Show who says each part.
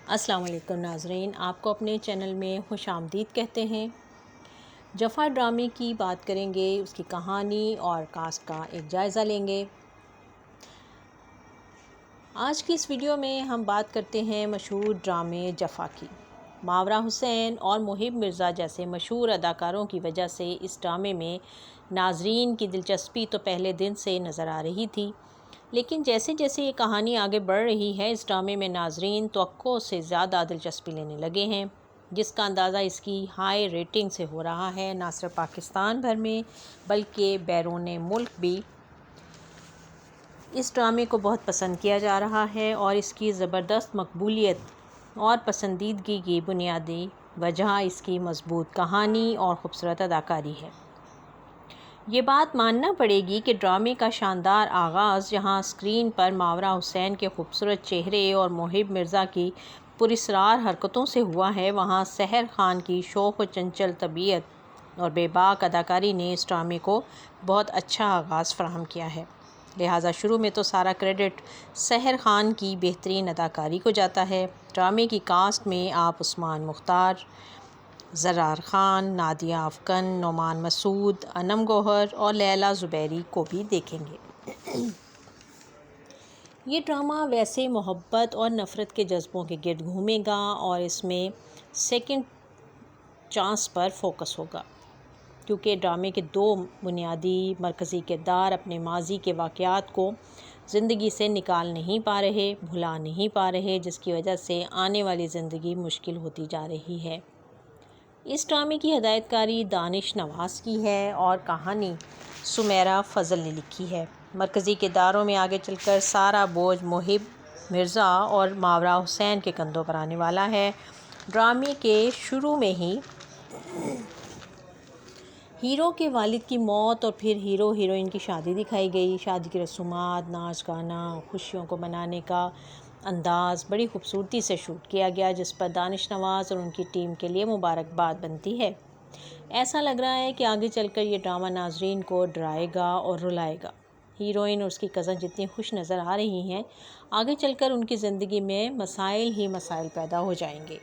Speaker 1: السلام علیکم ناظرین، آپ کو اپنے چینل میں خوش آمدید کہتے ہیں۔ جفا ڈرامے کی بات کریں گے، اس کی کہانی اور کاسٹ کا ایک جائزہ لیں گے۔ آج کی اس ویڈیو میں ہم بات کرتے ہیں مشہور ڈرامے جفا کی۔ ماورا حسین اور محب مرزا جیسے مشہور اداکاروں کی وجہ سے اس ڈرامے میں ناظرین کی دلچسپی تو پہلے دن سے نظر آ رہی تھی، لیکن جیسے جیسے یہ کہانی آگے بڑھ رہی ہے، اس ڈرامے میں ناظرین توقع سے زیادہ دلچسپی لینے لگے ہیں، جس کا اندازہ اس کی ہائی ریٹنگ سے ہو رہا ہے۔ نہ صرف پاکستان بھر میں بلکہ بیرون ملک بھی اس ڈرامے کو بہت پسند کیا جا رہا ہے، اور اس کی زبردست مقبولیت اور پسندیدگی کی بنیادی وجہ اس کی مضبوط کہانی اور خوبصورت اداکاری ہے۔ یہ بات ماننا پڑے گی کہ ڈرامے کا شاندار آغاز جہاں اسکرین پر ماورا حسین کے خوبصورت چہرے اور محب مرزا کی پراسرار حرکتوں سے ہوا ہے، وہاں سحر خان کی شوخ و چنچل طبیعت اور بے باک اداکاری نے اس ڈرامے کو بہت اچھا آغاز فراہم کیا ہے۔ لہٰذا شروع میں تو سارا کریڈٹ سحر خان کی بہترین اداکاری کو جاتا ہے۔ ڈرامے کی کاسٹ میں آپ عثمان مختار، زرار خان، نادیہ افکن، نعمان مسعود، انم گوہر اور لیلا زبیری کو بھی دیکھیں گے۔ یہ ڈرامہ ویسے محبت اور نفرت کے جذبوں کے گرد گھومے گا اور اس میں سیکنڈ چانس پر فوکس ہوگا، کیونکہ ڈرامے کے دو بنیادی مرکزی کردار اپنے ماضی کے واقعات کو زندگی سے نکال نہیں پا رہے، بھلا نہیں پا رہے، جس کی وجہ سے آنے والی زندگی مشکل ہوتی جا رہی ہے۔ اس ڈرامے کی ہدایت کاری دانش نواز کی ہے اور کہانی سمیرہ فضل نے لکھی ہے۔ مرکزی کرداروں میں آگے چل کر سارا بوجھ محب مرزا اور ماورا حسین کے کندھوں پر آنے والا ہے۔ ڈرامے کے شروع میں ہی ہیرو کے والد کی موت اور پھر ہیرو ہیروئن کی شادی دکھائی گئی۔ شادی کی رسومات، ناچ گانا، خوشیوں کو منانے کا انداز بڑی خوبصورتی سے شوٹ کیا گیا، جس پر دانش نواز اور ان کی ٹیم کے لیے مبارکباد بنتی ہے۔ ایسا لگ رہا ہے کہ آگے چل کر یہ ڈرامہ ناظرین کو ڈرائے گا اور رلائے گا۔ ہیروئن اور اس کی کزن جتنی خوش نظر آ رہی ہیں، آگے چل کر ان کی زندگی میں مسائل ہی مسائل پیدا ہو جائیں گے۔